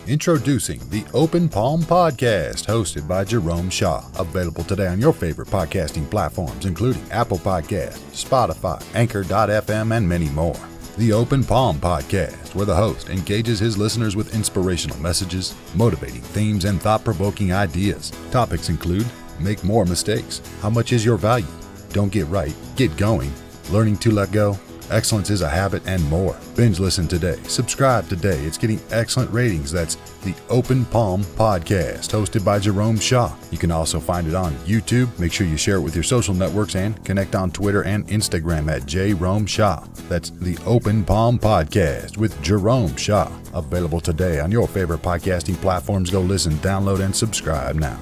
Introducing the Open Palm Podcast, hosted by Jerome Shaw. Available today on your favorite podcasting platforms, including Apple Podcasts, Spotify, Anchor.fm, and many more. The Open Palm Podcast, where the host engages his listeners with inspirational messages, motivating themes, and thought-provoking ideas. Topics include: make more mistakes, how much is your value, don't get right, get going, learning to let go, excellence is a habit, and more. Binge listen today. Subscribe today. It's getting excellent ratings. That's the Open Palm Podcast, hosted by Jerome Shaw. You can also find it on YouTube. Make sure you share it with your social networks and connect on Twitter and Instagram at Jerome Shaw. That's the Open Palm Podcast with Jerome Shaw. Available today on your favorite podcasting platforms. Go listen, download, and subscribe now.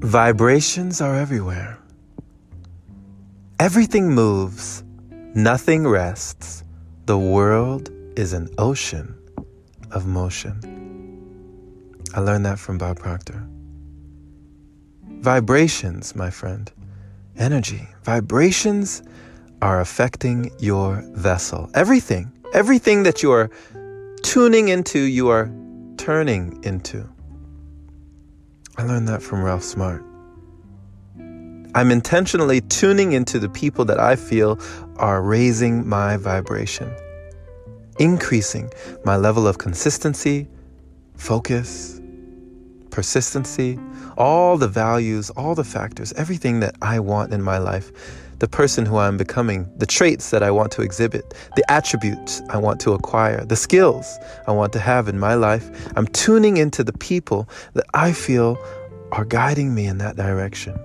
Vibrations are everywhere. Everything moves. Nothing rests. The world is an ocean of motion. I learned that from Bob Proctor. Vibrations, my friend. Energy. Vibrations are affecting your vessel. Everything that you are tuning into, you are turning into. I learned that from Ralph Smart. I'm intentionally tuning into the people that I feel are raising my vibration, increasing my level of consistency, focus, persistency, all the values, all the factors, everything that I want in my life, the person who I'm becoming, the traits that I want to exhibit, the attributes I want to acquire, the skills I want to have in my life. I'm tuning into the people that I feel are guiding me in that direction.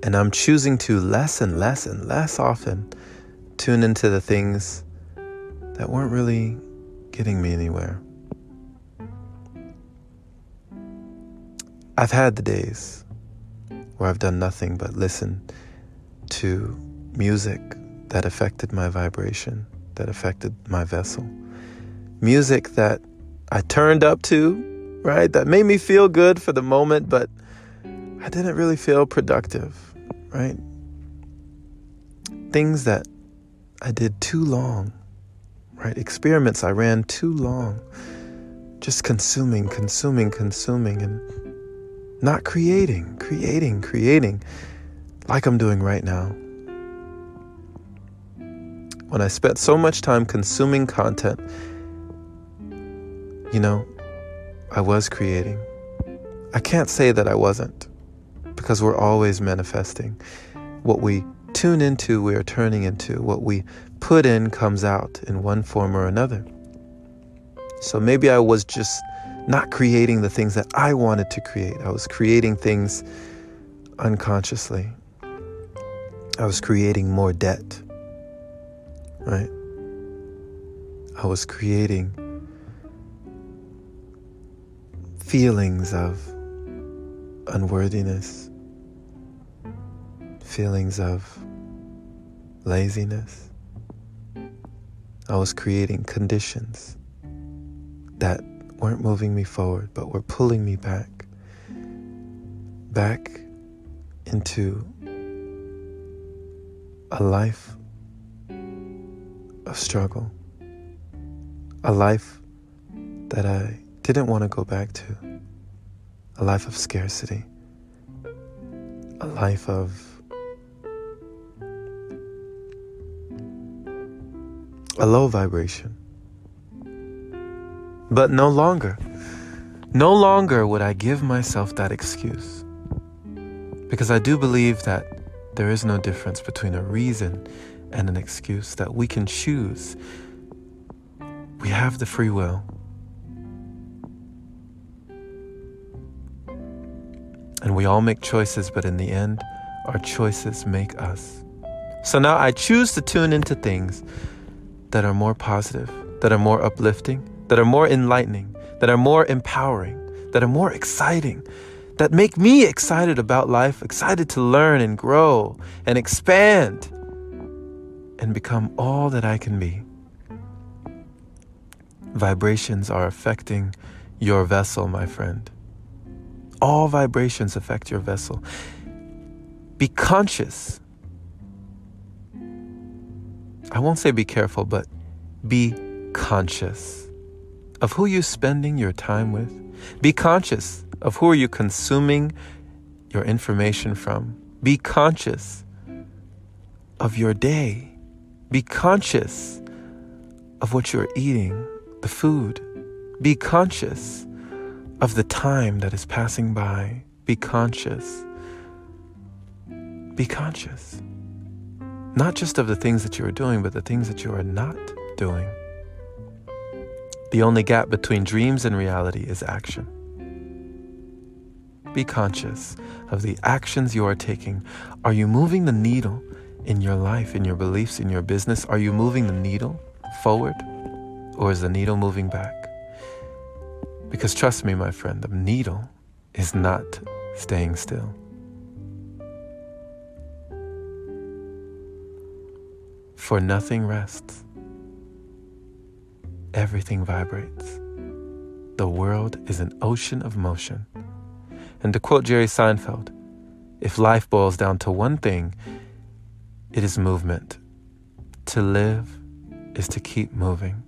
And I'm choosing to less and less and less often tune into the things that weren't really getting me anywhere. I've had the days where I've done nothing but listen to music that affected my vibration, that affected my vessel. Music that I turned up to, right? That made me feel good for the moment, but I didn't really feel productive, right? Things that I did too long, right? Experiments I ran too long, just consuming, and not creating like I'm doing right now. When I spent so much time consuming content, I was creating. I can't say that I wasn't, because we're always manifesting. What we tune into, we are turning into. What we put in comes out in one form or another. So maybe I was just not creating the things that I wanted to create. I was creating things unconsciously. I was creating more debt, right? I was creating feelings of unworthiness, feelings of laziness. I was creating conditions that weren't moving me forward, but were pulling me back into a life of struggle, a life that I didn't want to go back to, a life of scarcity, a life of a low vibration. But no longer would I give myself that excuse, because I do believe that there is no difference between a reason and an excuse, that we can choose. We have the free will. And we all make choices, but in the end, our choices make us. So now I choose to tune into things that are more positive, that are more uplifting, that are more enlightening, that are more empowering, that are more exciting, that make me excited about life, excited to learn and grow and expand and become all that I can be. Vibrations are affecting your vessel, my friend. All vibrations affect your vessel. Be conscious. I won't say be careful, but be conscious of who you're spending your time with. Be conscious of who are you consuming your information from. Be conscious of your day. Be conscious of what you're eating, the food. Be conscious of the time that is passing by. Be conscious. Be conscious. Not just of the things that you are doing, but the things that you are not doing. The only gap between dreams and reality is action. Be conscious of the actions you are taking. Are you moving the needle in your life, in your beliefs, in your business? Are you moving the needle forward, or is the needle moving back? Because trust me, my friend, the needle is not staying still. For nothing rests. Everything vibrates. The world is an ocean of motion. And to quote Jerry Seinfeld, if life boils down to one thing, it is movement. To live is to keep moving.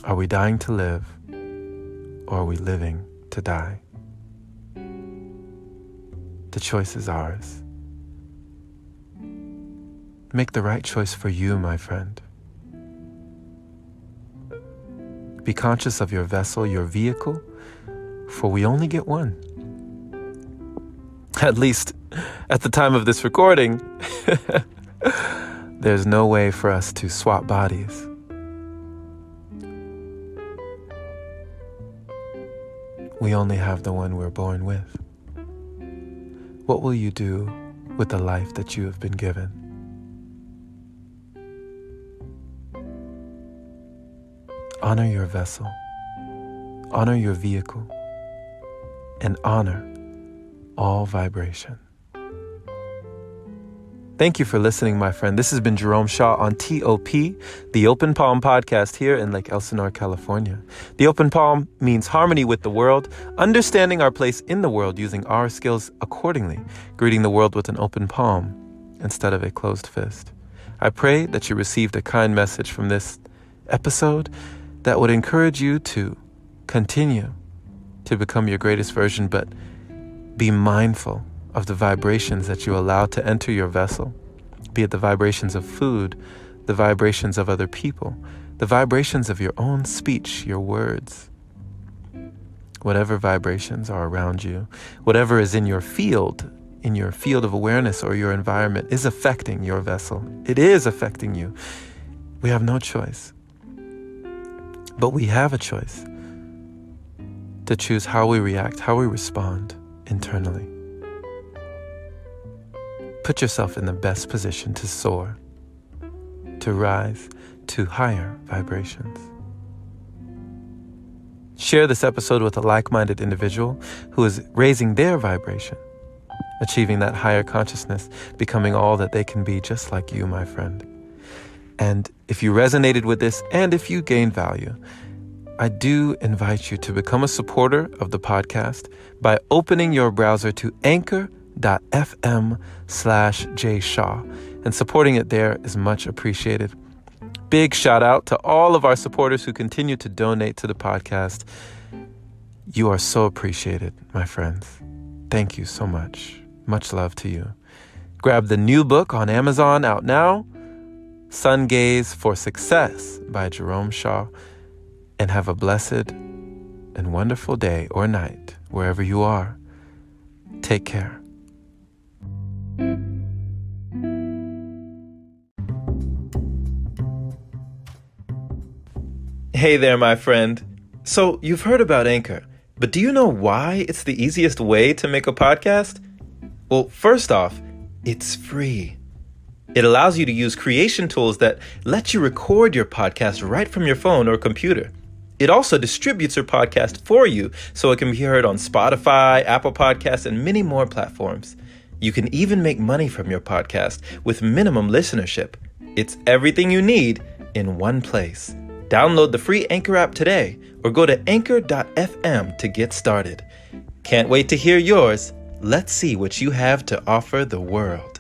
Are we dying to live, or are we living to die? The choice is ours. Make the right choice for you, my friend. Be conscious of your vessel, your vehicle, for we only get one. At least at the time of this recording, there's no way for us to swap bodies. We only have the one we're born with. What will you do with the life that you have been given? Honor your vessel, honor your vehicle, and honor all vibration. Thank you for listening, my friend. This has been Jerome Shaw on TOP, the Open Palm Podcast here in Lake Elsinore, California. The Open Palm means harmony with the world, understanding our place in the world using our skills accordingly, greeting the world with an open palm instead of a closed fist. I pray that you received a kind message from this episode that would encourage you to continue to become your greatest version, but be mindful of the vibrations that you allow to enter your vessel, be it the vibrations of food, the vibrations of other people, the vibrations of your own speech, your words. Whatever vibrations are around you, whatever is in your field of awareness or your environment is affecting your vessel. It is affecting you. We have no choice. But we have a choice to choose how we react, how we respond internally. Put yourself in the best position to soar, to rise to higher vibrations. Share this episode with a like-minded individual who is raising their vibration, achieving that higher consciousness, becoming all that they can be, just like you, my friend. And if you resonated with this and if you gained value, I do invite you to become a supporter of the podcast by opening your browser to anchor.fm/jshaw, and supporting it there is much appreciated. Big shout out to all of our supporters who continue to donate to the podcast. You are so appreciated, my friends. Thank you so much. Much love to you. Grab the new book on Amazon, out now, Sun Gaze for Success by Jerome Shaw, and have a blessed and wonderful day or night wherever you are. Take care. Hey there, my friend. So you've heard about Anchor, but do you know why it's the easiest way to make a podcast? Well, first off, it's free. It allows you to use creation tools that let you record your podcast right from your phone or computer. It also distributes your podcast for you so it can be heard on Spotify, Apple Podcasts, and many more platforms. You can even make money from your podcast with minimum listenership. It's everything you need in one place. Download the free Anchor app today or go to anchor.fm to get started. Can't wait to hear yours. Let's see what you have to offer the world.